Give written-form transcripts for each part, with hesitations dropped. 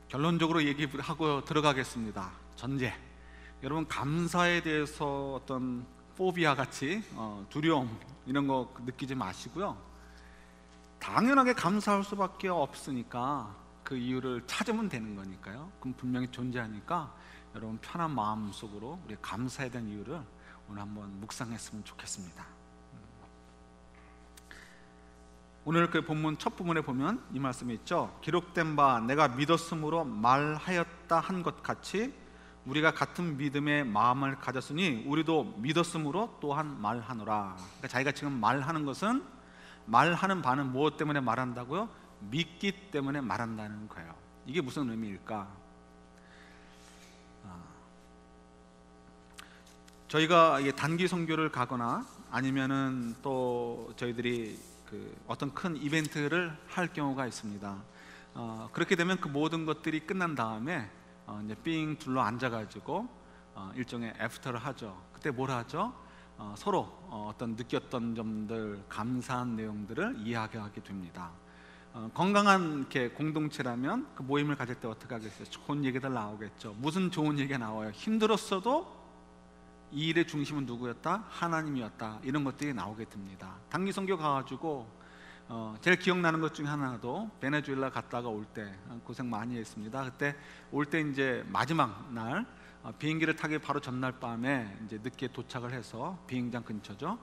결론적으로 얘기하고 들어가겠습니다. 전제. 여러분, 감사에 대해서 어떤 포비아 같이 두려움 이런 거 느끼지 마시고요. 당연하게 감사할 수밖에 없으니까 그 이유를 찾으면 되는 거니까요. 그럼 분명히 존재하니까 여러분 편한 마음 속으로 우리 감사에 대한 이유를 오늘 한번 묵상했으면 좋겠습니다. 오늘 그 본문 첫 부분에 보면 이 말씀이 있죠. 기록된 바 내가 믿었으므로 말하였다 한 것 같이 우리가 같은 믿음의 마음을 가졌으니 우리도 믿었으므로 또한 말하노라. 그러니까 자기가 지금 말하는 것은, 말하는 바는 무엇 때문에 말한다고요? 믿기 때문에 말한다는 거예요. 이게 무슨 의미일까? 저희가 단기 선교를 가거나 아니면은 또 저희들이 어떤 큰 이벤트를 할 경우가 있습니다. 그렇게 되면 그 모든 것들이 끝난 다음에 이제 삥 둘러 앉아가지고 일종의 애프터를 하죠. 그때 뭘 하죠? 서로 어떤 느꼈던 점들, 감사한 내용들을 이야기하게 됩니다. 건강한 이렇게 공동체라면 그 모임을 가질 때 어떻게 하겠어요? 좋은 얘기들 나오겠죠. 무슨 좋은 얘기가 나와요? 힘들었어도 이 일의 중심은 누구였다? 하나님이었다. 이런 것들이 나오게 됩니다. 단기 선교 가가지고 제일 기억나는 것 중에 하나도 베네수엘라 갔다가 올 때 고생 많이 했습니다. 그때 올 때 이제 마지막 날 비행기를 타기 바로 전날 밤에 이제 늦게 도착을 해서 비행장 근처죠.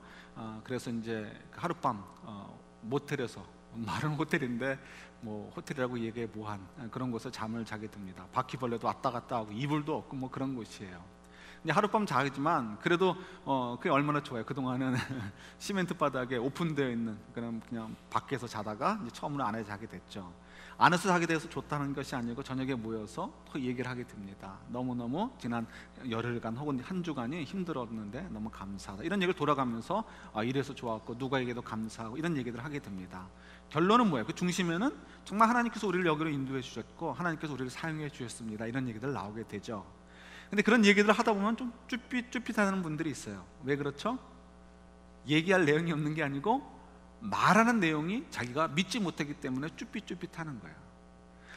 그래서 이제 하룻밤 모텔에서, 말은 호텔인데 뭐 호텔이라고 얘기해 뭐한 그런 곳에서 잠을 자게 됩니다. 바퀴벌레도 왔다 갔다 하고 이불도 없고 뭐 그런 곳이에요. 하룻밤 자지만 그래도 그게 얼마나 좋아요. 그동안은 시멘트 바닥에 오픈되어 있는 그냥 밖에서 자다가 이제 처음으로 안에 자게 됐죠. 안에서 자게 돼서 좋다는 것이 아니고 저녁에 모여서 또 얘기를 하게 됩니다. 너무너무 지난 열흘간 혹은 한 주간이 힘들었는데 너무 감사하다, 이런 얘기를 돌아가면서 이래서 좋았고 누가에게도 감사하고 이런 얘기를 하게 됩니다. 결론은 뭐예요? 그 중심에는 정말 하나님께서 우리를 여기로 인도해 주셨고 하나님께서 우리를 사용해 주셨습니다, 이런 얘기들 나오게 되죠. 근데 그런 얘기들을 하다 보면 좀 쭈삣쭈삣하는 분들이 있어요. 왜 그렇죠? 얘기할 내용이 없는 게 아니고 말하는 내용이 자기가 믿지 못하기 때문에 쭈삣쭈삣하는 거예요.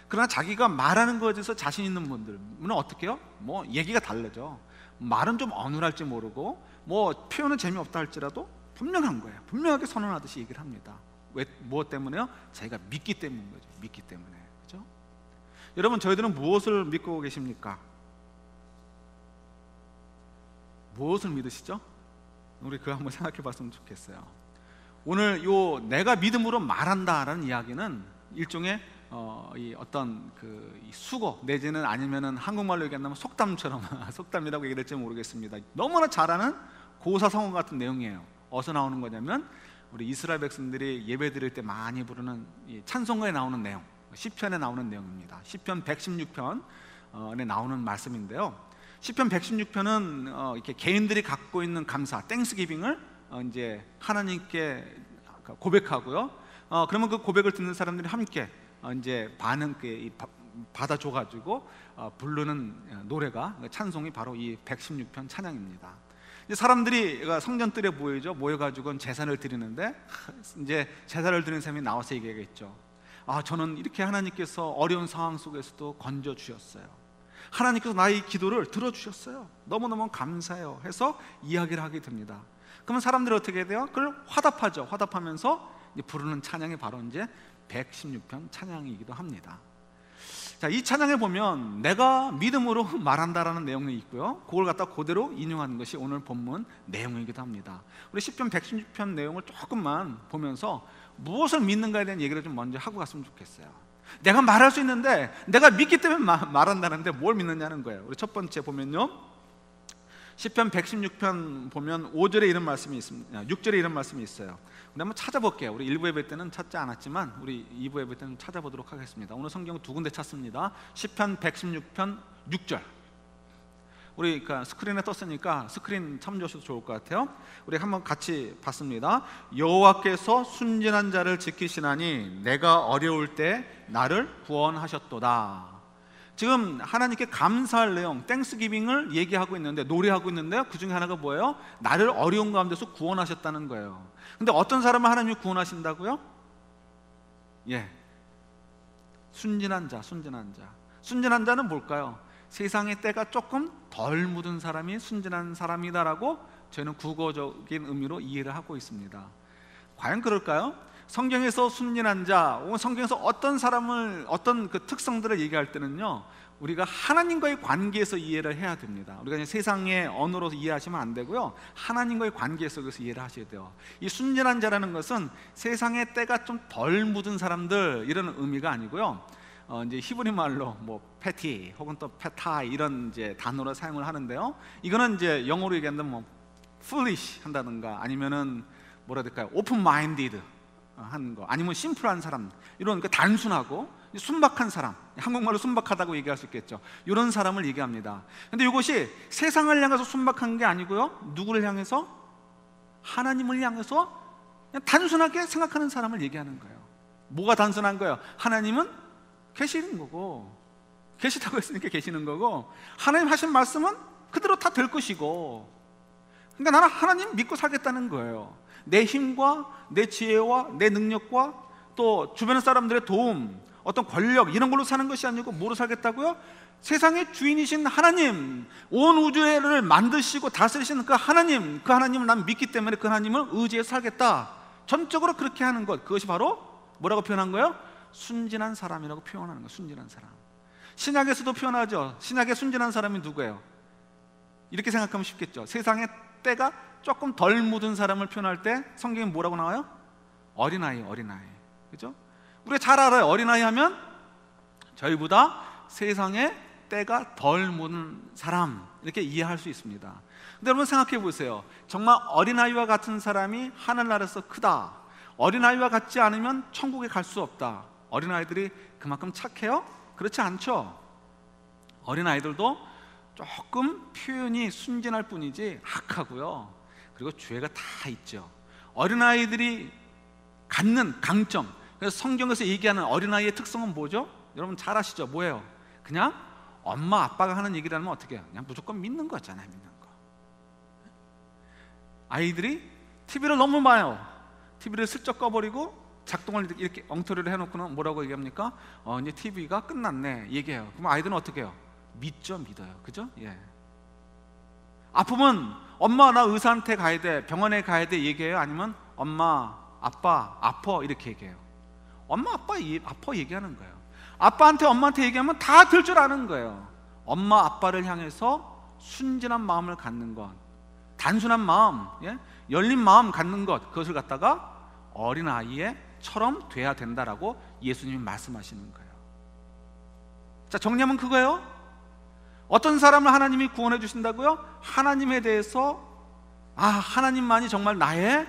그러나 자기가 말하는 것에 대해서 자신 있는 분들은 어떻게 해요? 뭐 얘기가 다르죠. 말은 좀 어눌할지 모르고 뭐 표현은 재미없다 할지라도 분명한 거예요. 분명하게 선언하듯이 얘기를 합니다. 왜? 무엇 때문에요? 자기가 믿기 때문인 거죠. 믿기 때문에. 그렇죠? 여러분, 저희들은 무엇을 믿고 계십니까? 무엇을 믿으시죠? 우리 그거 한번 생각해 봤으면 좋겠어요. 오늘 요 내가 믿음으로 말한다라는 이야기는 일종의 이 어떤 이 수고 내지는 아니면은 한국말로 얘기한다면 속담처럼 속담이라고 얘기될지 모르겠습니다. 너무나 잘 아는 고사성어 같은 내용이에요. 어디서 나오는 거냐면 우리 이스라엘 백성들이 예배 드릴 때 많이 부르는 이 찬송가에 나오는 내용, 시편에 나오는 내용입니다. 시편 116편에 나오는 말씀인데요. 시편 116편은 이렇게 개인들이 갖고 있는 감사, 땡스기빙을 이제 하나님께 고백하고요. 그러면 그 고백을 듣는 사람들이 함께 이제 받아줘가지고 부르는 노래가, 찬송이 바로 이 116편 찬양입니다. 이제 사람들이 성전뜰에 모여가지고 제사를 드리는데 이제 제사를 드리는 사람이 나와서 얘기하겠죠. 저는 이렇게 하나님께서 어려운 상황 속에서도 건져 주셨어요. 하나님께서 나의 기도를 들어주셨어요. 너무너무 감사해요 해서 이야기를 하게 됩니다. 그러면 사람들이 어떻게 돼요? 그걸 화답하죠. 화답하면서 이제 부르는 찬양이 바로 이제 116편 찬양이기도 합니다. 자, 이 찬양에 보면 내가 믿음으로 말한다라는 내용이 있고요, 그걸 갖다 그대로 인용하는 것이 오늘 본문 내용이기도 합니다. 우리 시편 116편 내용을 조금만 보면서 무엇을 믿는가에 대한 얘기를 좀 먼저 하고 갔으면 좋겠어요. 내가 말할 수 있는데 내가 믿기 때문에 말한다는데 뭘 믿느냐는 거예요. 우리 첫 번째 보면요, 시편 116편 보면 5절에 이런 말씀이 있습니다. 6절에 이런 말씀이 있어요. 우리 한번 찾아볼게요. 우리 1부 예배 때는 찾지 않았지만 우리 2부 예배 때는 찾아보도록 하겠습니다. 오늘 성경 두 군데 찾습니다. 시편 116편 6절. 우리 스크린에 떴으니까 스크린 참조하셔도 좋을 것 같아요. 우리 한번 같이 봤습니다. 여호와께서 순진한 자를 지키시나니 내가 어려울 때 나를 구원하셨도다. 지금 하나님께 감사할 내용, 땡스기빙을 얘기하고 있는데, 노래하고 있는데 그 중에 하나가 뭐예요? 나를 어려운 가운데서 구원하셨다는 거예요. 근데 어떤 사람을 하나님이 구원하신다고요? 순진한 자. 순진한 자는 뭘까요? 세상의 때가 조금 덜 묻은 사람이 순진한 사람이다라고 저희는 국어적인 의미로 이해를 하고 있습니다. 과연 그럴까요? 성경에서 순진한 자, 성경에서 어떤 사람을, 어떤 그 특성들을 얘기할 때는요, 우리가 하나님과의 관계에서 이해를 해야 됩니다. 우리가 그냥 세상의 언어로 이해하시면 안 되고요, 하나님과의 관계 속에서 이해를 하셔야 돼요. 이 순진한 자라는 것은 세상의 때가 좀 덜 묻은 사람들, 이런 의미가 아니고요, 이제 히브리 말로 뭐 패티 혹은 또 페타이 이런 이제 단어로 사용을 하는데요, 이거는 이제 영어로 얘기한다면 뭐 foolish 한다든가, 아니면은 뭐라 해야 될까요? open minded 한 거, 아니면 심플한 사람, 이런 그 단순하고 순박한 사람, 한국말로 순박하다고 얘기할 수 있겠죠. 이런 사람을 얘기합니다. 근데 이것이 세상을 향해서 순박한 게 아니고요, 누구를 향해서? 하나님을 향해서 그냥 단순하게 생각하는 사람을 얘기하는 거예요. 뭐가 단순한 거예요? 하나님은 계시는 거고, 계시다고 했으니까 계시는 거고, 하나님 하신 말씀은 그대로 다 될 것이고, 그러니까 나는 하나님 믿고 살겠다는 거예요. 내 힘과 내 지혜와 내 능력과 또 주변 사람들의 도움, 어떤 권력, 이런 걸로 사는 것이 아니고 뭐로 살겠다고요? 세상의 주인이신 하나님, 온 우주를 만드시고 다스리시는 그 하나님, 그 하나님을 난 믿기 때문에 그 하나님을 의지해서 살겠다, 전적으로 그렇게 하는 것, 그것이 바로 뭐라고 표현한 거예요? 순진한 사람이라고 표현하는 거예요. 순진한 사람. 신약에서도 표현하죠. 신약의 순진한 사람이 누구예요? 이렇게 생각하면 쉽겠죠. 세상의 때가 조금 덜 묻은 사람을 표현할 때 성경에 뭐라고 나와요? 어린아이, 어린아이. 그죠? 우리가 잘 알아요. 어린아이 하면 저희보다 세상에 때가 덜 묻은 사람, 이렇게 이해할 수 있습니다. 근데 여러분 생각해 보세요. 정말 어린아이와 같은 사람이 하늘나라에서 크다, 어린아이와 같지 않으면 천국에 갈 수 없다, 어린아이들이 그만큼 착해요? 그렇지 않죠. 어린아이들도 조금 표현이 순진할 뿐이지 악하고요, 그리고 죄가 다 있죠. 어린아이들이 갖는 강점, 그래서 성경에서 얘기하는 어린아이의 특성은 뭐죠? 여러분 잘 아시죠? 뭐예요? 그냥 엄마 아빠가 하는 얘기를 하면 어떻게 해요? 그냥 무조건 믿는 거잖아요. 믿는 거. 아이들이 TV를 너무 봐요. TV를 슬쩍 꺼버리고 작동을 이렇게 엉터리를 해놓고는 뭐라고 얘기합니까? 이제 TV가 끝났네 얘기해요. 그럼 아이들은 어떻게 해요? 믿죠, 믿어요. 그죠? 예. 아프면 엄마 나 의사한테 가야 돼, 병원에 가야 돼 얘기해요? 아니면 엄마 아빠 아파 이렇게 얘기해요? 엄마 아빠 아파 얘기하는 거예요. 아빠한테 엄마한테 얘기하면 다 들 줄 아는 거예요. 엄마 아빠를 향해서 순진한 마음을 갖는 것, 단순한 마음, 예? 열린 마음 갖는 것, 그것을 갖다가 어린아이처럼 돼야 된다라고 예수님이 말씀하시는 거예요. 자, 정리하면 그거예요. 어떤 사람을 하나님이 구원해 주신다고요? 하나님에 대해서 하나님만이 정말 나의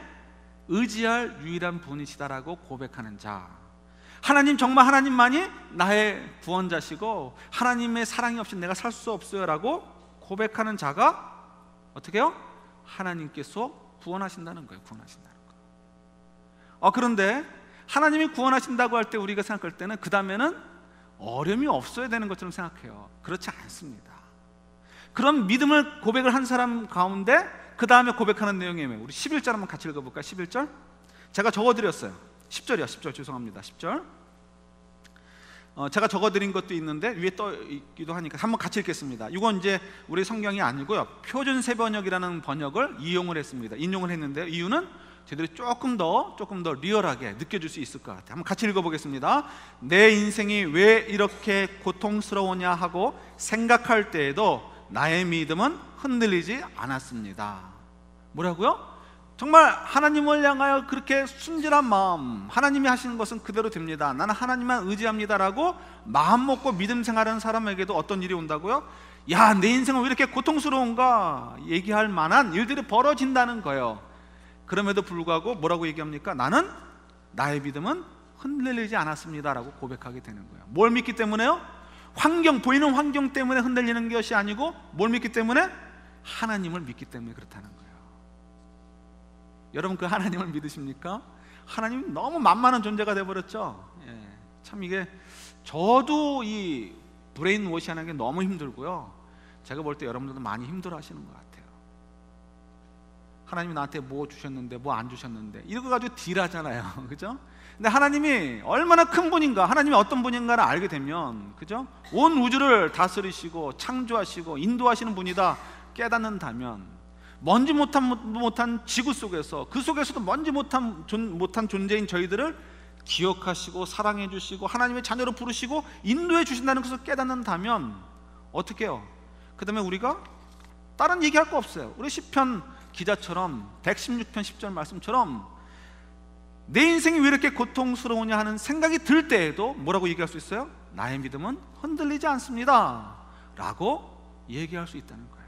의지할 유일한 분이시다라고 고백하는 자, 하나님 정말 하나님만이 나의 구원자시고 하나님의 사랑이 없이 내가 살 수 없어요 라고 고백하는 자가 어떻게 해요? 하나님께서 구원하신다는 거예요. 구원하신다는 거예요. 그런데 하나님이 구원하신다고 할 때 우리가 생각할 때는 그 다음에는 어려움이 없어야 되는 것처럼 생각해요. 그렇지 않습니다. 그런 믿음을 고백을 한 사람 가운데 그 다음에 고백하는 내용이 뭐예요? 우리 11절 한번 같이 읽어볼까요? 11절 제가 적어드렸어요. 10절이요 10절 죄송합니다. 10절 제가 적어드린 것도 있는데 위에 떠 있기도 하니까 한번 같이 읽겠습니다. 이건 이제 우리 성경이 아니고요, 표준 세번역이라는 번역을 이용을 했습니다. 인용을 했는데요, 이유는 저희들이 조금 더 리얼하게 느껴질 수 있을 것 같아요. 한번 같이 읽어보겠습니다. 내 인생이 왜 이렇게 고통스러우냐 하고 생각할 때에도 나의 믿음은 흔들리지 않았습니다. 뭐라고요? 정말 하나님을 향하여 그렇게 순진한 마음, 하나님이 하시는 것은 그대로 됩니다, 나는 하나님만 의지합니다라고 마음 먹고 믿음 생활하는 사람에게도 어떤 일이 온다고요? 야, 내 인생은 왜 이렇게 고통스러운가 얘기할 만한 일들이 벌어진다는 거예요. 그럼에도 불구하고 뭐라고 얘기합니까? 나는 나의 믿음은 흔들리지 않았습니다라고 고백하게 되는 거예요. 뭘 믿기 때문에요? 보이는 환경 때문에 흔들리는 것이 아니고 뭘 믿기 때문에? 하나님을 믿기 때문에 그렇다는 거예요. 여러분 그 하나님을 믿으십니까? 하나님 너무 만만한 존재가 되어버렸죠. 참 이게 저도 이 브레인 워시하는 게 너무 힘들고요, 제가 볼 때 여러분들도 많이 힘들어 하시는 것 같아요. 하나님이 나한테 뭐 주셨는데 뭐 안 주셨는데 이거 가지고 딜하잖아요. 그죠? 근데 하나님이 얼마나 큰 분인가, 하나님이 어떤 분인가를 알게 되면, 그죠? 온 우주를 다스리시고 창조하시고 인도하시는 분이다 깨닫는다면, 먼지 못한 지구 속에서, 그 속에서도 먼지 못한 존재인 저희들을 기억하시고 사랑해 주시고 하나님의 자녀로 부르시고 인도해 주신다는 것을 깨닫는다면 어떻게 해요? 그 다음에 우리가 다른 얘기할 거 없어요. 우리 시편 기자처럼 116편 10절 말씀처럼 내 인생이 왜 이렇게 고통스러우냐 하는 생각이 들 때에도 뭐라고 얘기할 수 있어요? 나의 믿음은 흔들리지 않습니다 라고 얘기할 수 있다는 거예요.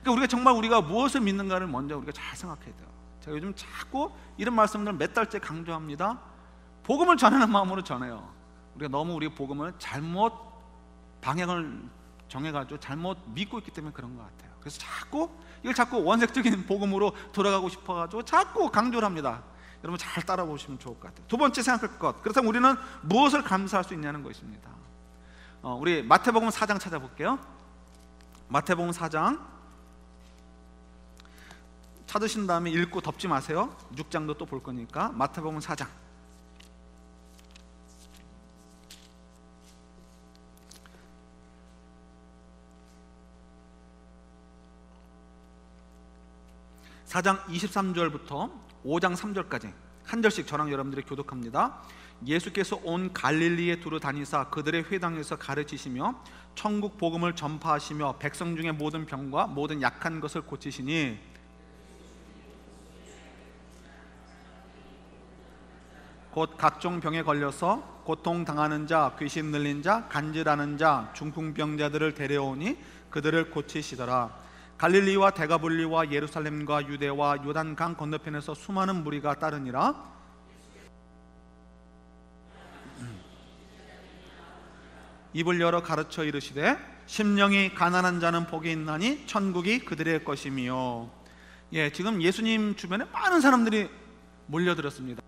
그러니까 우리가 정말 우리가 무엇을 믿는가를 먼저 우리가 잘 생각해야 돼요. 제가 요즘 자꾸 이런 말씀들을 몇 달째 강조합니다. 복음을 전하는 마음으로 전해요. 우리가 너무 우리 복음을 잘못 방향을 정해가지고 잘못 믿고 있기 때문에 그런 것 같아요. 그래서 이걸 자꾸 원색적인 복음으로 돌아가고 싶어가지고 자꾸 강조를 합니다. 여러분 잘 따라보시면 좋을 것 같아요. 두 번째 생각할 것, 그렇다면 우리는 무엇을 감사할 수 있냐는 것입니다. 우리 마태복음 4장 찾아볼게요. 마태복음 4장 찾으신 다음에 읽고 덮지 마세요. 6장도 또 볼 거니까. 마태복음 4장 4장 23절부터 5장 3절까지 한 절씩 저랑 여러분들이 교독합니다. 예수께서 온 갈릴리에 두루 다니사 그들의 회당에서 가르치시며 천국 복음을 전파하시며 백성 중에 모든 병과 모든 약한 것을 고치시니 곧 각종 병에 걸려서 고통당하는 자, 귀신 들린 자, 간질하는 자, 중풍병자들을 데려오니 그들을 고치시더라. 갈릴리와 데가볼리와 예루살렘과 유대와 요단강 건너편에서 수많은 무리가 따르니라. 입을 열어 가르쳐 이르시되 심령이 가난한 자는 복이 있나니 천국이 그들의 것이며. 지금 예수님 주변에 많은 사람들이 몰려들었습니다.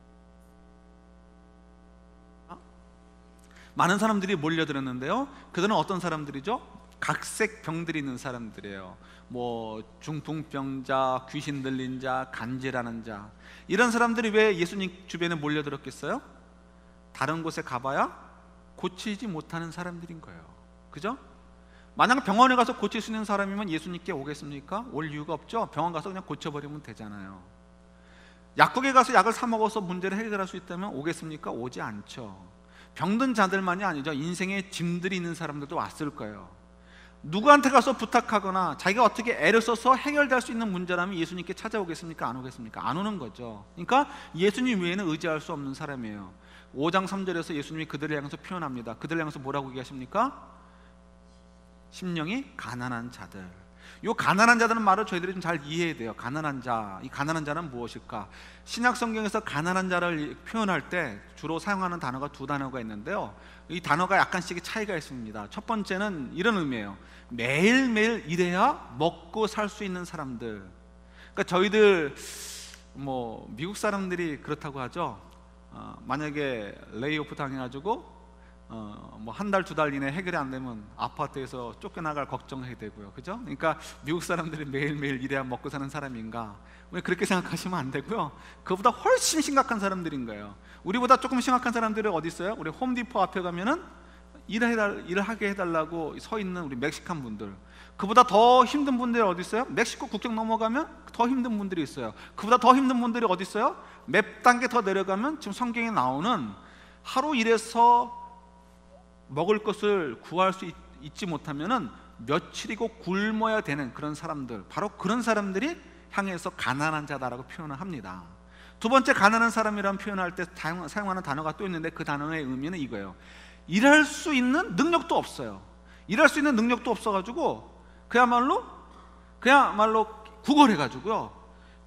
많은 사람들이 몰려들었는데요, 그들은 어떤 사람들이죠? 각색 병들이 있는 사람들이에요. 뭐 중풍병자, 귀신 들린 자, 간질하는 자, 이런 사람들이 왜 예수님 주변에 몰려들었겠어요? 다른 곳에 가봐야 고치지 못하는 사람들인 거예요. 그죠? 만약 병원에 가서 고칠 수 있는 사람이면 예수님께 오겠습니까? 올 이유가 없죠. 병원 가서 그냥 고쳐버리면 되잖아요. 약국에 가서 약을 사 먹어서 문제를 해결할 수 있다면 오겠습니까? 오지 않죠. 병든 자들만이 아니죠. 인생에 짐들이 있는 사람들도 왔을 거예요. 누구한테 가서 부탁하거나 자기가 어떻게 애를 써서 해결될 수 있는 문제라면 예수님께 찾아오겠습니까? 안 오겠습니까? 안 오는 거죠. 그러니까 예수님 외에는 의지할 수 없는 사람이에요. 5장 3절에서 예수님이 그들을 향해서 표현합니다. 그들을 향해서 뭐라고 얘기하십니까? 심령이 가난한 자들. 이 가난한 자들은 말을 저희들이 좀 잘 이해해야 돼요. 가난한 자, 이 가난한 자는 무엇일까? 신약 성경에서 가난한 자를 표현할 때 주로 사용하는 단어가 두 단어가 있는데요, 이 단어가 약간씩의 차이가 있습니다. 첫 번째는 이런 의미예요. 매일매일 일해야 먹고 살 수 있는 사람들. 그러니까 저희들 뭐 미국 사람들이 그렇다고 하죠. 만약에 레이오프 당해가지고 뭐 한 달, 두 달 이내 해결이 안 되면 아파트에서 쫓겨나갈 걱정해야 되고요. 그죠? 그러니까 미국 사람들이 매일매일 일해야 먹고 사는 사람인가? 왜 그렇게 생각하시면 안 되고요. 그보다 훨씬 심각한 사람들인 거예요. 우리보다 조금 심각한 사람들이 어디 있어요? 우리 홈디포 앞에 가면은 일을 하게 해달라고 서 있는 우리 멕시칸 분들. 그보다 더 힘든 분들이 어디 있어요? 멕시코 국경 넘어가면 더 힘든 분들이 있어요. 그보다 더 힘든 분들이 어디 있어요? 몇 단계 더 내려가면 지금 성경에 나오는 하루 일해서 먹을 것을 구할 수 있지 못하면은 며칠이고 굶어야 되는 그런 사람들, 바로 그런 사람들이 향해서 가난한 자다라고 표현을 합니다. 두 번째, 가난한 사람이라는 표현할 때 사용하는 단어가 또 있는데 그 단어의 의미는 이거예요. 일할 수 있는 능력도 없어요. 일할 수 있는 능력도 없어가지고 그야말로 구걸해가지고요,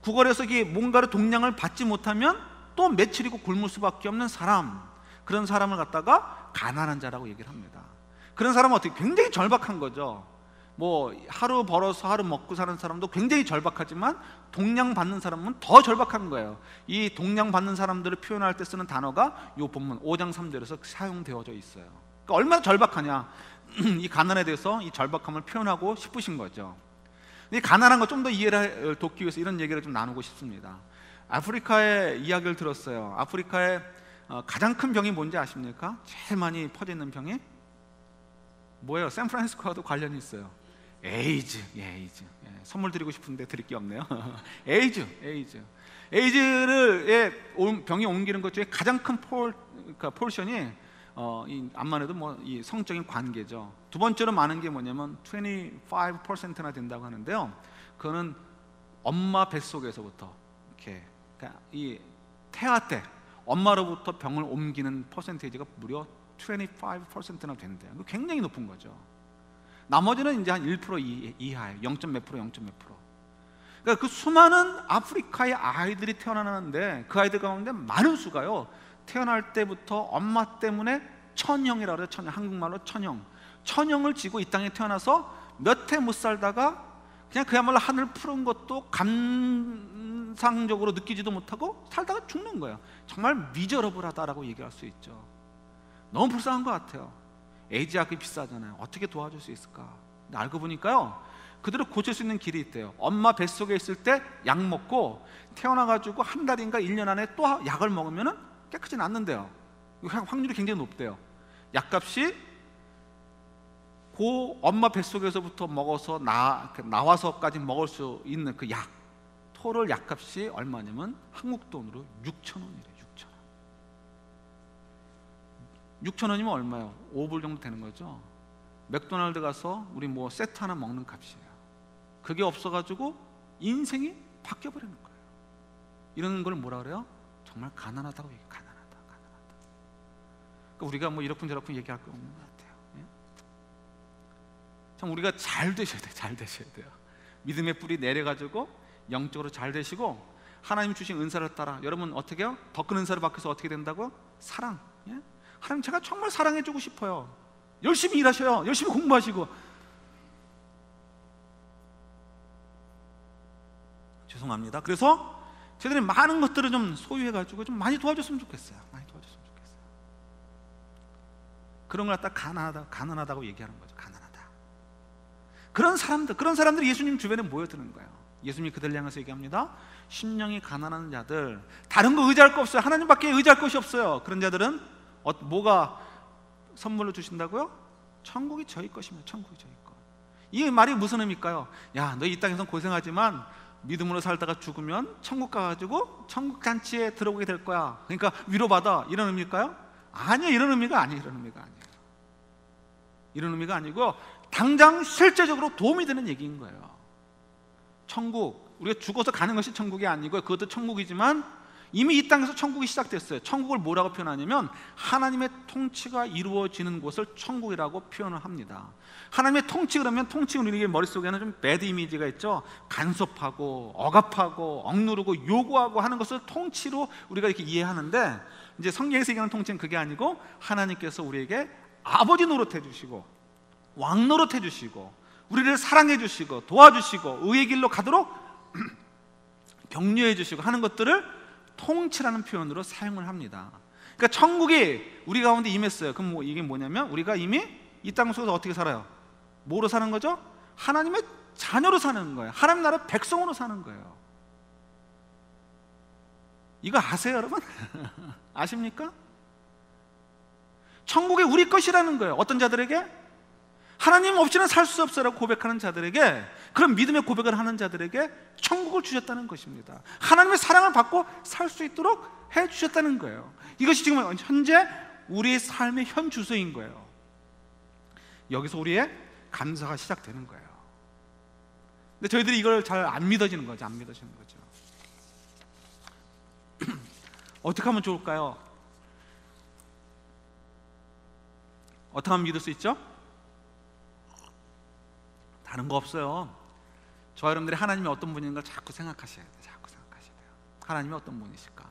구걸해서 이게 뭔가를 동량을 받지 못하면 또 며칠이고 굶을 수밖에 없는 사람, 그런 사람을 갖다가 가난한 자라고 얘기를 합니다. 그런 사람은 어떻게 굉장히 절박한 거죠. 뭐 하루 벌어서 하루 먹고 사는 사람도 굉장히 절박하지만 동량 받는 사람은 더 절박한 거예요. 이 동량 받는 사람들을 표현할 때 쓰는 단어가 이 본문 5장 3절에서 사용되어져 있어요. 그러니까 얼마나 절박하냐, 이 가난에 대해서 이 절박함을 표현하고 싶으신 거죠. 이 가난한 거 좀 더 이해를 돕기 위해서 이런 얘기를 좀 나누고 싶습니다. 아프리카의 이야기를 들었어요. 아프리카의 가장 큰 병이 뭔지 아십니까? 제일 많이 퍼져 있는 병이 뭐예요? 샌프란시스코와도 관련이 있어요. 에이즈. 예, 선물 드리고 싶은데 드릴 게 없네요. 에이즈를 병이 옮기는 것 중에 가장 큰 폴션이 암만 해도 이 성적인 관계죠. 두 번째로 많은 게 뭐냐면 25%나 된다고 하는데요. 그거는 엄마 뱃속에서부터 이렇게, 그러니까 이 태아 때 엄마로부터 병을 옮기는 퍼센테이지가 무려 25%나 된대요. 굉장히 높은 거죠. 나머지는 이제 한 1% 이하예요. 0. 몇 프로, 0. 몇 프로. 그러니까 그 수많은 아프리카의 아이들이 태어나는데 그 아이들 가운데 많은 수가요, 태어날 때부터 엄마 때문에 천형이라고 해요. 천형, 한국말로 천형을 지고 이 땅에 태어나서 몇 해 못 살다가 그냥 그야말로 하늘 푸른 것도 감상적으로 느끼지도 못하고 살다가 죽는 거예요. 정말 미저러블하다라고 얘기할 수 있죠. 너무 불쌍한 것 같아요. 에이즈 약이 비싸잖아요. 어떻게 도와줄 수 있을까? 근데 알고 보니까요, 그대로 고칠 수 있는 길이 있대요. 엄마 뱃속에 있을 때 약 먹고 태어나가지고 한 달인가 1년 안에 또 약을 먹으면 깨끗이 낫는데요. 확률이 굉장히 높대요. 약값이 그 엄마 뱃속에서부터 먹어서 나와서까지 먹을 수 있는 그 약, 토럴 약값이 얼마냐면 한국 돈으로 6,000원이래요. 6,000원이면 얼마예요? 5불 정도 되는 거죠. 맥도날드 가서 우리 뭐 세트 하나 먹는 값이에요. 그게 없어가지고 인생이 바뀌어버리는 거예요. 이런 걸 뭐라 그래요? 정말 가난하다고 얘기해요. 가난하다. 그러니까 우리가 뭐 이렇군 얘기할 거 없는 것 같아요. 예? 참 우리가 잘 되셔야 돼요. 잘 되셔야 돼요. 믿음의 뿌리 내려가지고 영적으로 잘 되시고 하나님 주신 은사를 따라, 여러분 어떻게 해요? 더 큰 은사를 받고서 어떻게 된다고요? 사랑. 예? 하나님, 제가 정말 사랑해주고 싶어요. 열심히 일하셔요. 열심히 공부하시고. 죄송합니다. 그래서 저희들이 많은 것들을 좀 소유해가지고 좀 많이 도와줬으면 좋겠어요. 그런 걸 갖다 가난하다고 얘기하는 거죠. 가난하다. 그런 사람들이 예수님 주변에 모여드는 거예요. 예수님이 그들을 향해서 얘기합니다. 심령이 가난한 자들, 다른 거 의지할 거 없어요. 하나님밖에 의지할 것이 없어요. 그런 자들은 뭐가 선물로 주신다고요? 천국이 저희 것입니다. 천국이 저희 것. 이 말이 무슨 의미일까요? 야, 너 이 땅에서 고생하지만 믿음으로 살다가 죽으면 천국 가가지고 천국 잔치에 들어오게 될 거야. 그러니까 위로받아. 이런 의미일까요? 아니요, 이런 의미가 아니에요. 이런 의미가 아니고 당장 실제적으로 도움이 되는 얘기인 거예요. 천국, 우리가 죽어서 가는 것이 천국이 아니고 그것도 천국이지만 이미 이 땅에서 천국이 시작됐어요. 천국을 뭐라고 표현하냐면 하나님의 통치가 이루어지는 곳을 천국이라고 표현을 합니다. 하나님의 통치, 그러면 통치는 우리 머릿속에는 좀 배드 이미지가 있죠. 간섭하고 억압하고 억누르고 요구하고 하는 것을 통치로 우리가 이렇게 이해하는데, 이제 성경에서 얘기하는 통치는 그게 아니고 하나님께서 우리에게 아버지 노릇해 주시고 왕 노릇해 주시고 우리를 사랑해 주시고 도와주시고 의의 길로 가도록 격려해 주시고 하는 것들을 통치라는 표현으로 사용을 합니다. 그러니까 천국이 우리 가운데 임했어요. 그럼 이게 뭐냐면 우리가 이미 이 땅 속에서 어떻게 살아요? 뭐로 사는 거죠? 하나님의 자녀로 사는 거예요. 하나님 나라 백성으로 사는 거예요. 이거 아세요, 여러분? 아십니까? 천국이 우리 것이라는 거예요. 어떤 자들에게? 하나님 없이는 살 수 없어라고 고백하는 자들에게, 그런 믿음의 고백을 하는 자들에게 천국을 주셨다는 것입니다. 하나님의 사랑을 받고 살 수 있도록 해주셨다는 거예요. 이것이 지금 현재 우리의 삶의 현 주소인 거예요. 여기서 우리의 감사가 시작되는 거예요. 근데 저희들이 이걸 잘 안 믿어지는 거죠. 어떻게 하면 좋을까요? 어떻게 하면 믿을 수 있죠? 다른 거 없어요. 저와 여러분들이 하나님이 어떤 분인가 자꾸 생각하셔야 돼요. 하나님이 어떤 분이실까?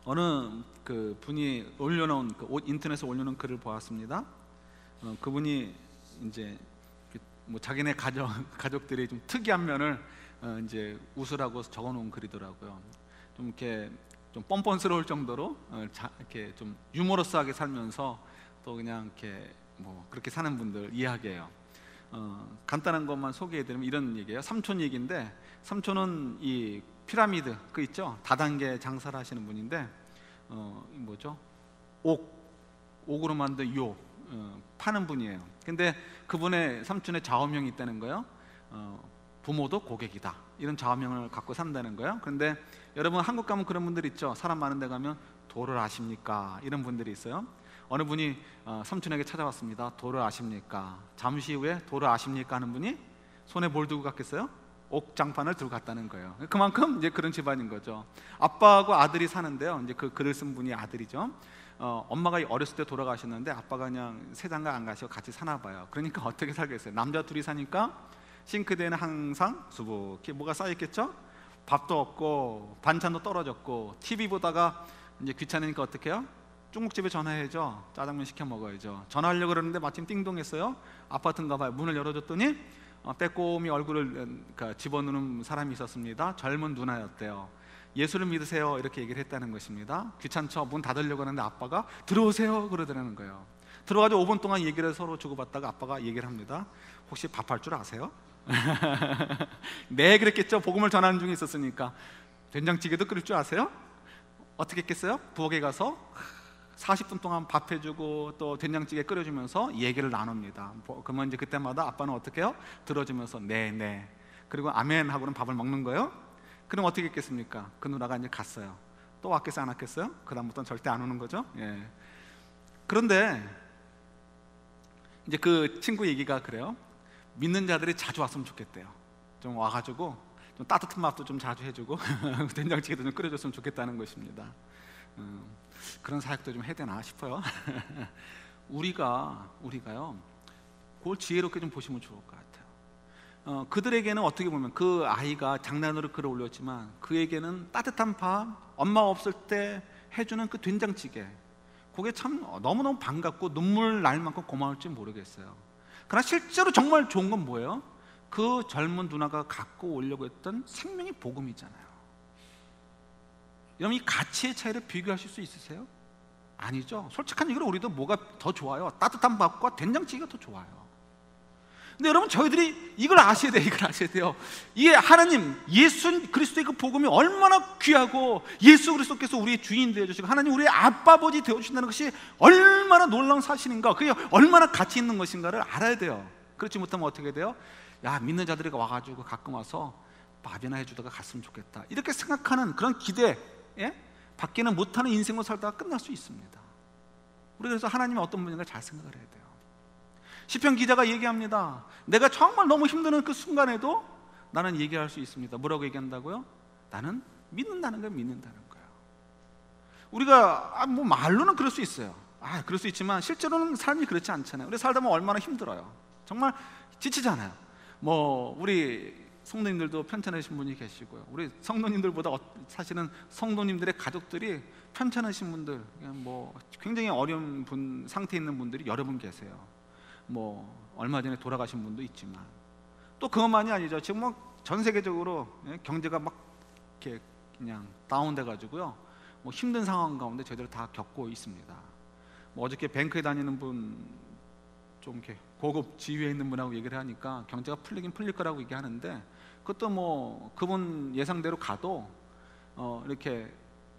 어느 그 분이 올려놓은 인터넷에 올려놓은 글을 보았습니다. 그분이 이제 뭐 자기네 가족들이 좀 특이한 면을 이제 웃으라고 적어놓은 글이더라고요. 좀 이렇게 좀 뻔뻔스러울 정도로 이렇게 좀 유머러스하게 살면서 또 그냥 이렇게 뭐 그렇게 사는 분들 이야기예요. 간단한 것만 소개해드리면 이런 얘기예요. 삼촌 얘기인데, 삼촌은 이 피라미드 그 있죠, 다단계 장사를 하시는 분인데 뭐죠? 옥으로 만든 요 파는 분이에요. 근데 그분의 삼촌의 좌우명이 있다는 거예요. 부모도 고객이다, 이런 좌우명을 갖고 산다는 거예요. 그런데 여러분 한국 가면 그런 분들 있죠. 사람 많은 데 가면 도를 아십니까? 이런 분들이 있어요. 어느 분이 삼촌에게 찾아왔습니다. 도를 아십니까? 잠시 후에 도를 아십니까? 하는 분이 손에 뭘 들고 갔겠어요? 옥장판을 들고 갔다는 거예요. 그만큼 이제 그런 집안인 거죠. 아빠하고 아들이 사는데요. 이제 그 글을 쓴 분이 아들이죠. 엄마가 어렸을 때 돌아가셨는데 아빠가 그냥 세장가 안 가시고 같이 사나 봐요. 그러니까 어떻게 살겠어요? 남자 둘이 사니까 싱크대에는 항상 수북히 뭐가 쌓여있겠죠? 밥도 없고 반찬도 떨어졌고, TV 보다가 이제 귀찮으니까 어떻게 해요? 중국집에 전화해야죠. 짜장면 시켜 먹어야죠. 전화하려고 그러는데 마침 띵동했어요. 아파트인가 봐요. 문을 열어줬더니 빼꼼히 얼굴을 집어넣는 사람이 있었습니다. 젊은 누나였대요. 예수를 믿으세요, 이렇게 얘기를 했다는 것입니다. 귀찮죠? 문 닫으려고 하는데 아빠가 들어오세요 그러더라는 거예요. 들어가서 5분 동안 얘기를 서로 주고받다가 아빠가 얘기를 합니다. 혹시 밥할 줄 아세요? 네, 그랬겠죠. 복음을 전하는 중에 있었으니까. 된장찌개도 끓일 줄 아세요? 어떻게 했겠어요? 부엌에 가서 40분 동안 밥 해주고 또 된장찌개 끓여주면서 얘기를 나눕니다. 그러면 이제 그때마다 아빠는 어떻게 해요? 들어주면서 네. 그리고 아멘 하고는 밥을 먹는 거예요. 그럼 어떻게 했겠습니까? 그 누나가 이제 갔어요. 또 왔겠어요, 안 왔겠어요? 그 다음부터는 절대 안 오는 거죠. 예. 그런데 이제 그 친구 얘기가 그래요. 믿는 자들이 자주 왔으면 좋겠대요. 좀 와가지고 좀 따뜻한 밥도 좀 자주 해주고 된장찌개도 좀 끓여줬으면 좋겠다는 것입니다. 그런 사역도 좀 해야 되나 싶어요. 우리가요, 그걸 지혜롭게 좀 보시면 좋을 것 같아요. 그들에게는 어떻게 보면 그 아이가 장난으로 글을 올렸지만 그에게는 따뜻한 밥, 엄마가 없을 때 해주는 그 된장찌개, 그게 참 너무너무 반갑고 눈물 날 만큼 고마울지 모르겠어요. 그러나 실제로 정말 좋은 건 뭐예요? 그 젊은 누나가 갖고 오려고 했던 생명의 복음이잖아요. 여러분, 이 가치의 차이를 비교하실 수 있으세요? 아니죠. 솔직한 얘기로 우리도 뭐가 더 좋아요? 따뜻한 밥과 된장찌개가 더 좋아요. 근데 여러분, 저희들이 이걸 아셔야 돼요. 이걸 아셔야 돼요. 이게 하나님, 예수 그리스도의 그 복음이 얼마나 귀하고, 예수 그리스도께서 우리의 주인 되어주시고 하나님 우리의 아빠 아버지 되어주신다는 것이 얼마나 놀라운 사실인가, 그게 얼마나 가치 있는 것인가를 알아야 돼요. 그렇지 못하면 어떻게 돼요? 야, 믿는 자들이 와가지고 가끔 와서 밥이나 해주다가 갔으면 좋겠다, 이렇게 생각하는 그런 기대 밖에는 못하는 인생을 살다가 끝날 수 있습니다. 우리 그래서 하나님이 어떤 분인가 잘 생각을 해야 돼요. 시편 기자가 얘기합니다. 내가 정말 너무 힘드는 그 순간에도 나는 얘기할 수 있습니다. 뭐라고 얘기한다고요? 나는 믿는다는 걸 믿는다는 거예요. 우리가 뭐 말로는 그럴 수 있어요. 그럴 수 있지만 실제로는 삶이 그렇지 않잖아요. 우리 살다 보면 얼마나 힘들어요. 정말 지치잖아요. 뭐 우리 성도님들도 편찮으신 분이 계시고요. 우리 성도님들보다 사실은 성도님들의 가족들이 편찮으신 분들, 뭐 굉장히 어려운 상태에 있는 분들이 여러 분 계세요. 뭐 얼마 전에 돌아가신 분도 있지만, 또 그것만이 아니죠. 지금 뭐 전 세계적으로 경제가 막 이렇게 그냥 다운돼 가지고요, 뭐 힘든 상황 가운데 저희들 다 겪고 있습니다. 뭐 어저께 뱅크에 다니는 분, 좀 이렇게 고급 지위에 있는 분하고 얘기를 하니까 경제가 풀리긴 풀릴 거라고 얘기하는데, 그것도 뭐 그분 예상대로 가도 이렇게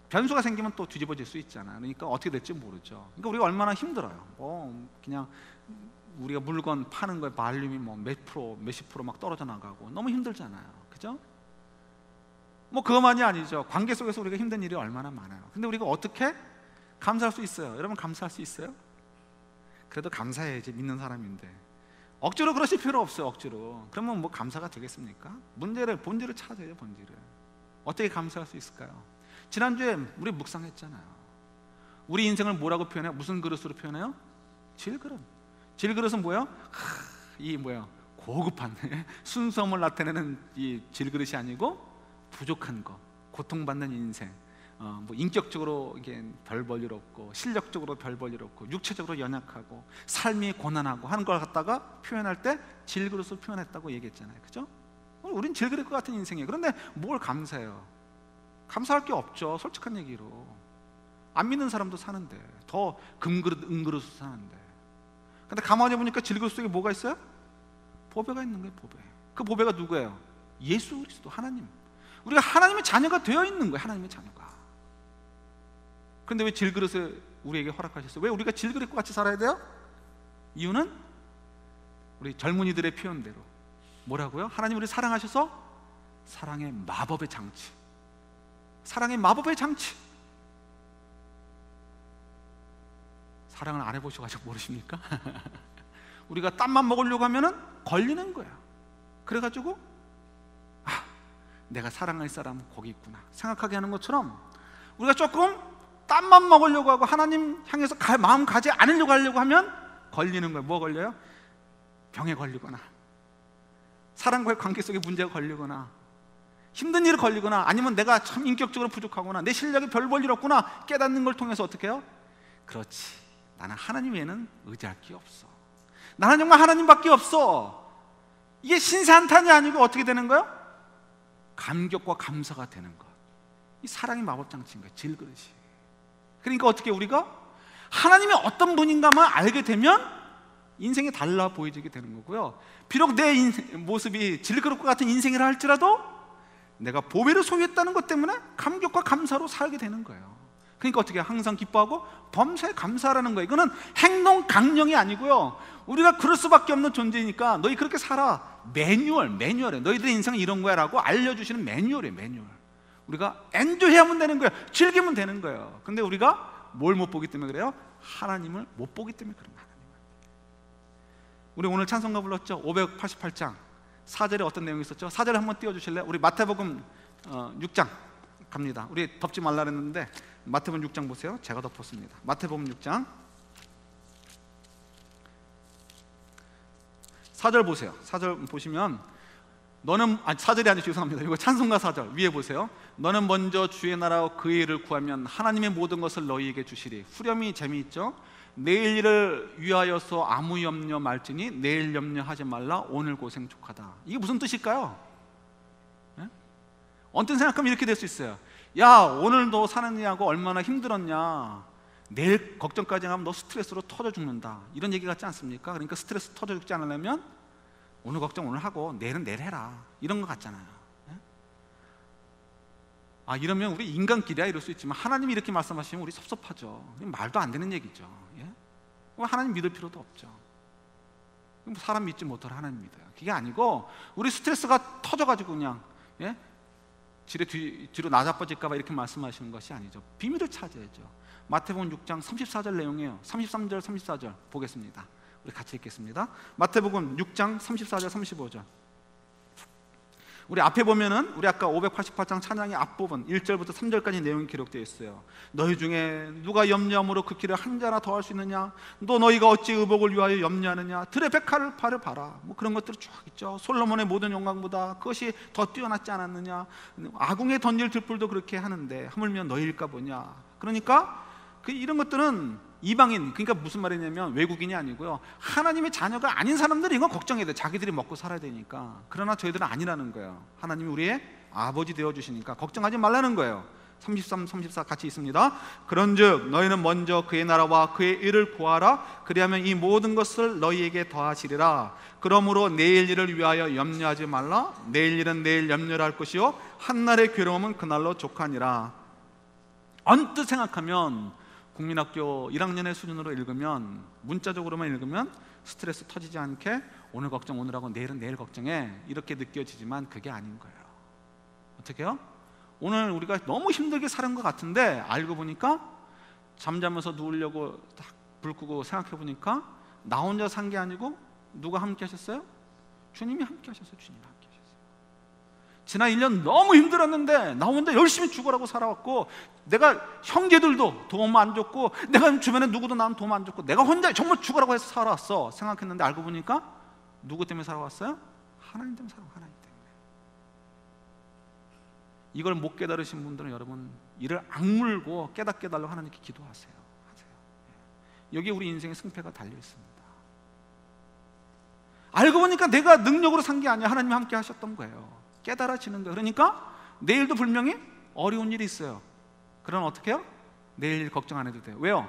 변수가 생기면 또 뒤집어질 수 있잖아요. 그러니까 어떻게 될지 모르죠. 그러니까 우리가 얼마나 힘들어요. 그냥 우리가 물건 파는 거에 발륨이 뭐 몇십 프로 막 떨어져 나가고 너무 힘들잖아요. 그죠? 뭐 그것만이 아니죠. 관계 속에서 우리가 힘든 일이 얼마나 많아요. 근데 우리가 어떻게 감사할 수 있어요? 여러분, 감사할 수 있어요? 그래도 감사해야지, 믿는 사람인데. 억지로 그러실 필요 없어요. 억지로 그러면 뭐 감사가 되겠습니까? 본질을 찾아요. 본질을 어떻게 감사할 수 있을까요? 지난주에 우리 묵상했잖아요. 우리 인생을 뭐라고 표현해요? 무슨 그릇으로 표현해요? 질그릇. 질그릇은 뭐예요? 고급한 순수함을 나타내는 이 질그릇이 아니고 부족한 것, 고통받는 인생, 뭐 인격적으로 이게 별 볼 일 없고, 실력적으로 별 볼 일 없고, 육체적으로 연약하고, 삶이 고난하고 하는 걸 갖다가 표현할 때 질그릇으로 표현했다고 얘기했잖아요. 그죠? 우린 질그릇 같은 인생이에요. 그런데 뭘 감사해요? 감사할 게 없죠. 솔직한 얘기로. 안 믿는 사람도 사는데, 더 금그릇 은그릇으로 사는데. 근데 가만히 보니까 질그릇 속에 뭐가 있어요? 보배가 있는 거예요. 보배. 그 보배가 누구예요? 예수 그리스도, 하나님. 우리가 하나님의 자녀가 되어 있는 거예요. 하나님의 자녀가. 그런데 왜 질그릇을 우리에게 허락하셨어요? 왜 우리가 질그릇과 같이 살아야 돼요? 이유는 우리 젊은이들의 표현대로 뭐라고요? 하나님 우리 사랑하셔서 사랑의 마법의 장치, 사랑의 마법의 장치. 사랑을 안 해보셔가지고 모르십니까? 우리가 땀만 먹으려고 하면은 걸리는 거야. 그래가지고 내가 사랑할 사람은 거기 있구나 생각하게 하는 것처럼, 우리가 조금 땀만 먹으려고 하고 하나님 향해서 마음 가지 않으려고 하려고 하면 걸리는 거예요. 뭐 걸려요? 병에 걸리거나, 사람과의 관계 속에 문제가 걸리거나, 힘든 일이 걸리거나, 아니면 내가 참 인격적으로 부족하거나 내 실력이 별 볼 일 없구나 깨닫는 걸 통해서 어떻게 해요? 그렇지, 나는 하나님 외에는 의지할 게 없어, 나는 정말 하나님밖에 없어. 이게 신세한탄이 아니고 어떻게 되는 거예요? 감격과 감사가 되는 것. 이 사랑의 마법장치인 거예요. 질그릇이. 그러니까 어떻게 우리가 하나님이 어떤 분인가만 알게 되면 인생이 달라 보이게 되는 거고요. 비록 내 모습이 질그릇과 같은 인생이라 할지라도 내가 보배를 소유했다는 것 때문에 감격과 감사로 살게 되는 거예요. 그러니까 어떻게 항상 기뻐하고 범사에 감사하라는 거예요. 이거는 행동 강령이 아니고요, 우리가 그럴 수밖에 없는 존재니까 너희 그렇게 살아. 매뉴얼에 너희들의 인생은 이런 거야 라고 알려주시는 매뉴얼이에요. 매뉴얼. 우리가 엔조해야만 되는 거예요. 즐기면 되는 거예요. 근데 우리가 뭘 못 보기 때문에 그래요? 하나님을 못 보기 때문에 그런 거예요. 우리 오늘 찬송가 불렀죠? 588장 4절에 어떤 내용이 있었죠? 4절에 한번 띄워주실래요? 우리 마태복음 6장 갑니다. 우리 덮지 말라 그랬는데 마태복음 6장 보세요. 제가 덮었습니다. 마태복음 6장 4절 보세요. 4절 보시면 너는 4절이 아니죠. 죄송합니다. 이거 찬송가 4절 위에 보세요. 너는 먼저 주의 나라와 그의 일을 구하면 하나님의 모든 것을 너희에게 주시리. 후렴이 재미있죠? 내일 일을 위하여서 아무 염려 말지니 내일 염려하지 말라. 오늘 고생 족하다. 이게 무슨 뜻일까요? 네? 언뜻 생각하면 이렇게 될 수 있어요. 야, 오늘 너 사느냐고 얼마나 힘들었냐, 내일 걱정까지 하면 너 스트레스로 터져 죽는다, 이런 얘기 같지 않습니까? 그러니까 스트레스 터져 죽지 않으려면 오늘 걱정 오늘 하고 내일은 내일 해라, 이런 거 같잖아요. 이러면 우리 인간끼리야 이럴 수 있지만 하나님이 이렇게 말씀하시면 우리 섭섭하죠. 말도 안 되는 얘기죠. 하나님 믿을 필요도 없죠. 사람 믿지 못할 하나님 믿어요. 그게 아니고 우리 스트레스가 터져가지고 그냥 뒤로 나자빠질까 봐 이렇게 말씀하시는 것이 아니죠. 비밀을 찾아야죠. 마태복음 6장 34절 내용이에요. 33절 34절 보겠습니다. 우리 같이 읽겠습니다. 마태복음 6장 34절 35절. 우리 앞에 보면은 우리 아까 588장 찬양의 앞부분 1절부터 3절까지 내용이 기록되어 있어요. 너희 중에 누가 염려함으로 그 길을 한 자나 더 할 수 있느냐? 또 너희가 어찌 의복을 위하여 염려하느냐? 들의 백화를 봐라. 뭐 그런 것들이 쭉 있죠. 솔로몬의 모든 영광보다 그것이 더 뛰어났지 않았느냐? 아궁에 던질 들불도 그렇게 하는데 하물며 너희일까 보냐? 그러니까 이런 것들은 이방인, 그러니까 무슨 말이냐면 외국인이 아니고요, 하나님의 자녀가 아닌 사람들이 이건 걱정해야 돼. 자기들이 먹고 살아야 되니까. 그러나 저희들은 아니라는 거예요. 하나님이 우리의 아버지 되어주시니까 걱정하지 말라는 거예요. 33, 34 같이 있습니다. 그런즉 너희는 먼저 그의 나라와 그의 일을 구하라. 그리하면 이 모든 것을 너희에게 더하시리라. 그러므로 내일 일을 위하여 염려하지 말라. 내일 일은 내일 염려를 할 것이요 한날의 괴로움은 그날로 족하니라. 언뜻 생각하면 국민학교 1학년의 수준으로 읽으면, 문자적으로만 읽으면 스트레스 터지지 않게 오늘 걱정 오늘 하고 내일은 내일 걱정해, 이렇게 느껴지지만 그게 아닌 거예요. 어떻게 해요? 오늘 우리가 너무 힘들게 사는 것 같은데 알고 보니까 잠자면서 누우려고 딱 불 끄고 생각해 보니까 나 혼자 산 게 아니고 누가 함께 하셨어요? 주님이 함께 하셨어요. 주님이 함께 하셨어요. 지난 1년 너무 힘들었는데 나 혼자 열심히 죽으라고 살아왔고, 내가 형제들도 도움 안 줬고, 내가 주변에 누구도 나는 도움 안 줬고, 내가 혼자 정말 죽으라고 해서 살아왔어. 생각했는데 알고 보니까 누구 때문에 살아왔어요? 하나님 때문에 살아왔어요. 하나님 때문에. 이걸 못 깨달으신 분들은 여러분 이를 악물고 깨닫게 해달라고 하나님께 기도하세요. 여기 우리 인생의 승패가 달려 있습니다. 알고 보니까 내가 능력으로 산 게 아니야. 하나님이 함께 하셨던 거예요. 깨달아지는 거예요. 그러니까 내일도 분명히 어려운 일이 있어요. 그럼 어떻게 해요? 내일 걱정 안 해도 돼요. 왜요?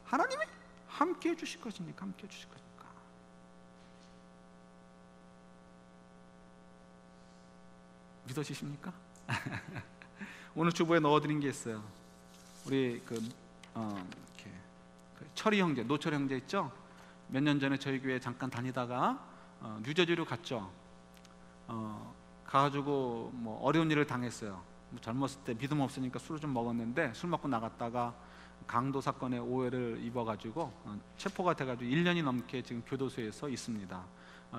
하나님이 함께 해주실 것이니까. 함께 해주실 거니까. 믿어지십니까? 오늘 주보에 넣어드린 게 있어요. 우리 철이 형제, 노철 형제 있죠? 몇 년 전에 저희 교회 잠깐 다니다가 뉴저지로 갔죠. 가가지고 뭐 어려운 일을 당했어요. 젊었을 때 믿음 없으니까 술을 좀 먹었는데 술 먹고 나갔다가 강도 사건에 오해를 입어가지고 체포가 돼가지고 1년이 넘게 지금 교도소에서 있습니다.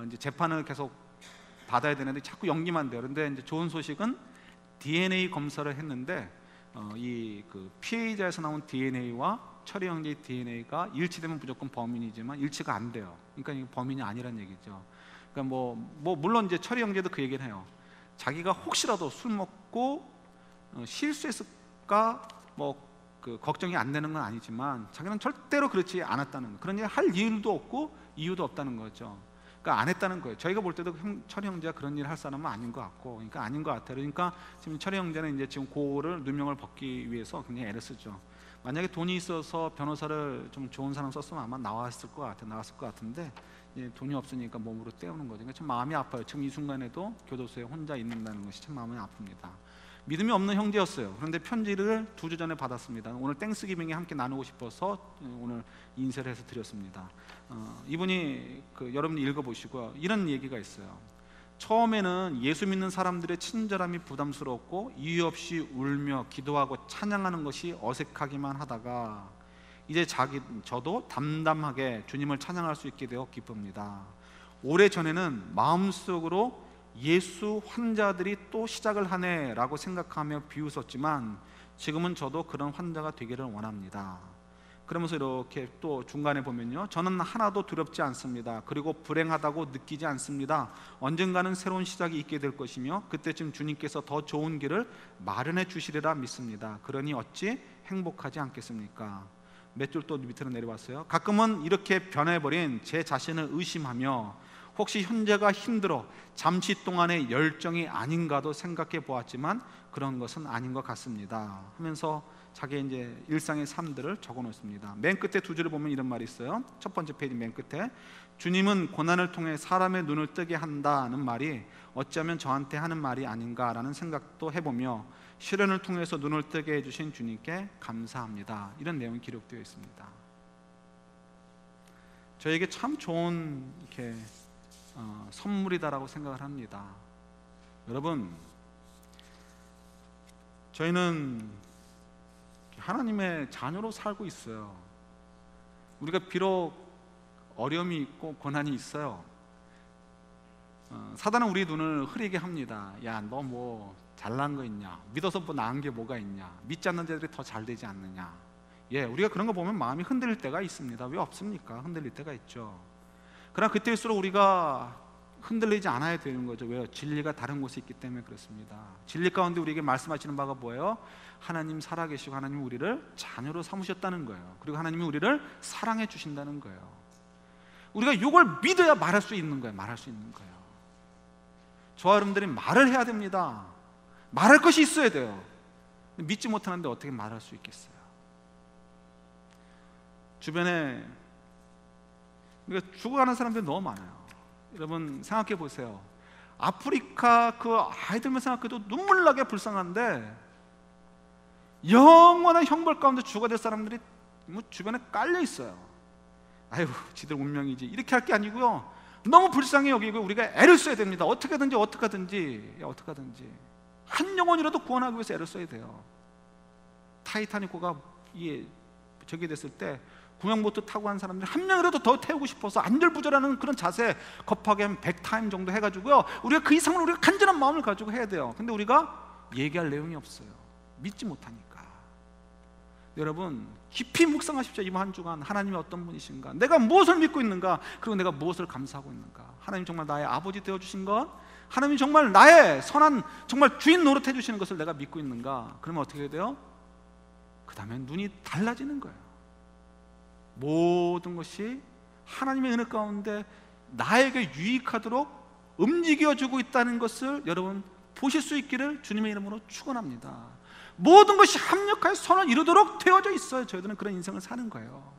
이제 재판을 계속 받아야 되는데 자꾸 연기만 돼요. 그런데 이제 좋은 소식은 DNA 검사를 했는데 이 피해자에서 나온 DNA와 철이 형제의 DNA가 일치되면 무조건 범인이지만 일치가 안 돼요. 그러니까 이게 범인이 아니란 얘기죠. 그러니까 뭐 물론 이제 철이 형제도 그 얘기를 해요. 자기가 혹시라도 술 먹고 실수했을까 걱정이 안 되는 건 아니지만 자기는 절대로 그렇지 않았다는, 그런 일 할 이유도 없고 이유도 없다는 거죠. 그러니까 안 했다는 거예요. 저희가 볼 때도 철이 형제가 그런 일을 할 사람은 아닌 것 같고, 그러니까 아닌 것 같아요. 그러니까 지금 철이 형제는 이제 지금 그거를 누명을 벗기 위해서 굉장히 애를 쓰죠. 만약에 돈이 있어서 변호사를 좀 좋은 사람 썼으면 아마 나왔을 것 같은데 돈이 없으니까 몸으로 때우는 거죠. 그러니까 참 마음이 아파요. 지금 이 순간에도 교도소에 혼자 있는다는 것이 참 마음이 아픕니다. 믿음이 없는 형제였어요. 그런데 편지를 2주 전에 받았습니다. 오늘 땡스기빙에 함께 나누고 싶어서 오늘 인쇄를 해서 드렸습니다. 이분이 여러분이 읽어보시고요. 이런 얘기가 있어요. 처음에는 예수 믿는 사람들의 친절함이 부담스럽고 이유 없이 울며 기도하고 찬양하는 것이 어색하기만 하다가 이제 저도 담담하게 주님을 찬양할 수 있게 되어 기쁩니다. 오래전에는 마음속으로 예수 환자들이 또 시작을 하네 라고 생각하며 비웃었지만 지금은 저도 그런 환자가 되기를 원합니다. 그러면서 이렇게 또 중간에 보면요, 저는 하나도 두렵지 않습니다. 그리고 불행하다고 느끼지 않습니다. 언젠가는 새로운 시작이 있게 될 것이며 그때쯤 주님께서 더 좋은 길을 마련해 주시리라 믿습니다. 그러니 어찌 행복하지 않겠습니까? 몇 줄 또 밑으로 내려왔어요. 가끔은 이렇게 변해버린 제 자신을 의심하며 혹시 현재가 힘들어 잠시 동안의 열정이 아닌가도 생각해 보았지만 그런 것은 아닌 것 같습니다 하면서 자기의 이제 일상의 삶들을 적어 놓습니다. 맨 끝에 2줄을 보면 이런 말이 있어요. 첫 번째 페이지 맨 끝에 주님은 고난을 통해 사람의 눈을 뜨게 한다는 말이 어쩌면 저한테 하는 말이 아닌가라는 생각도 해보며 시련을 통해서 눈을 뜨게 해주신 주님께 감사합니다. 이런 내용이 기록되어 있습니다. 저에게 참 좋은 이렇게 선물이다라고 생각을 합니다. 여러분, 저희는 하나님의 자녀로 살고 있어요. 우리가 비록 어려움이 있고 고난이 있어요. 사단은 우리 눈을 흐리게 합니다. 야, 너 뭐 잘난 거 있냐? 믿어서 뭐 나은 게 뭐가 있냐? 믿지 않는 자들이 더 잘 되지 않느냐? 우리가 그런 거 보면 마음이 흔들릴 때가 있습니다. 왜 없습니까? 흔들릴 때가 있죠. 그러나 그때일수록 우리가 흔들리지 않아야 되는 거죠. 왜요? 진리가 다른 곳에 있기 때문에 그렇습니다. 진리 가운데 우리에게 말씀하시는 바가 뭐예요? 하나님 살아계시고 하나님이 우리를 자녀로 삼으셨다는 거예요. 그리고 하나님이 우리를 사랑해 주신다는 거예요. 우리가 이걸 믿어야 말할 수 있는 거예요. 말할 수 있는 거예요. 저와 여러분들이 말을 해야 됩니다. 말할 것이 있어야 돼요. 믿지 못하는데 어떻게 말할 수 있겠어요? 주변에 우리가 죽어가는 사람들이 너무 많아요. 여러분 생각해 보세요. 아프리카 그 아이들만 생각해도 눈물 나게 불쌍한데 영원한 형벌 가운데 죽어야 될 사람들이 뭐 주변에 깔려 있어요. 아이고 지들 운명이지 이렇게 할 게 아니고요, 너무 불쌍해 여기고 우리가 애를 써야 됩니다. 어떻게든지 한 영혼이라도 구원하기 위해서 애를 써야 돼요. 타이타닉호가 저기 됐을 때 구명보트 타고 간 사람들이 한 명이라도 더 태우고 싶어서 안절부절하는 그런 자세, 겁하게 한 100타임 정도 해가지고요, 우리가 그 이상을 우리가 간절한 마음을 가지고 해야 돼요. 근데 우리가 얘기할 내용이 없어요. 믿지 못하니까. 여러분 깊이 묵상하십시오. 이번 한 주간 하나님이 어떤 분이신가, 내가 무엇을 믿고 있는가, 그리고 내가 무엇을 감사하고 있는가. 하나님 정말 나의 아버지 되어주신 것, 하나님이 정말 나의 선한 정말 주인 노릇해 주시는 것을 내가 믿고 있는가. 그러면 어떻게 해야 돼요? 그 다음에 눈이 달라지는 거예요. 모든 것이 하나님의 은혜 가운데 나에게 유익하도록 움직여주고 있다는 것을 여러분 보실 수 있기를 주님의 이름으로 축원합니다. 모든 것이 합력하여 선을 이루도록 되어져 있어요. 저희들은 그런 인생을 사는 거예요.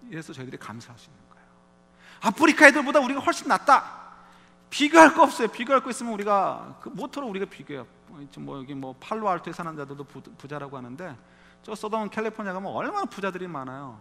이래서 저희들이 감사할 수 있는 거예요. 아프리카 애들보다 우리가 훨씬 낫다, 비교할 거 없어요. 비교할 거 있으면 우리가 그 모토로 우리가 비교해요. 뭐 여기 뭐 팔로알토에 사는 자들도 부자라고 하는데 저 서던 캘리포니아 가면 얼마나 부자들이 많아요.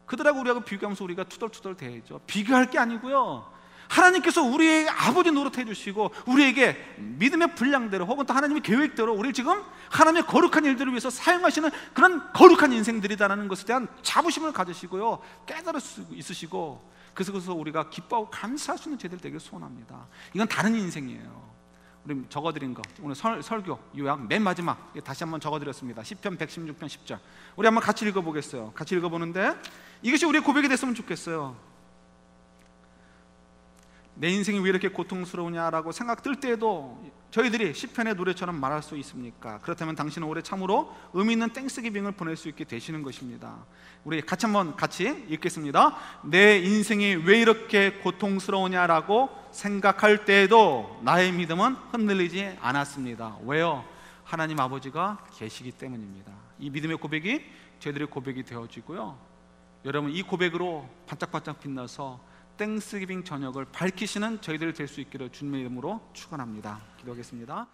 그들하고 우리하고 비교하면서 우리가 투덜투덜 대야죠. 비교할 게 아니고요, 하나님께서 우리의 아버지 노릇해 주시고 우리에게 믿음의 분량대로 혹은 또 하나님의 계획대로 우리를 지금 하나님의 거룩한 일들을 위해서 사용하시는 그런 거룩한 인생들이다라는 것에 대한 자부심을 가지시고요, 깨달을 수 있으시고, 그래서 우리가 기뻐하고 감사할 수 있는 제들 되길 소원합니다. 이건 다른 인생이에요. 우리 적어드린 거 오늘 설교 요약 맨 마지막 다시 한번 적어드렸습니다. 시편 116편 10절 우리 한번 같이 읽어보겠어요. 같이 읽어보는데 이것이 우리의 고백이 됐으면 좋겠어요. 내 인생이 왜 이렇게 고통스러우냐라고 생각 들 때에도 저희들이 시편의 노래처럼 말할 수 있습니까? 그렇다면 당신은 올해 참으로 의미 있는 땡스기빙을 보낼 수 있게 되시는 것입니다. 우리 같이 한번 읽겠습니다. 내 인생이 왜 이렇게 고통스러우냐라고 생각할 때에도 나의 믿음은 흔들리지 않았습니다. 왜요? 하나님 아버지가 계시기 때문입니다. 이 믿음의 고백이 저희들의 고백이 되어지고요, 여러분 이 고백으로 반짝반짝 빛나서 땡스기빙 저녁을 밝히시는 저희들이 될 수 있기를 주님의 이름으로 축원합니다. 기도하겠습니다.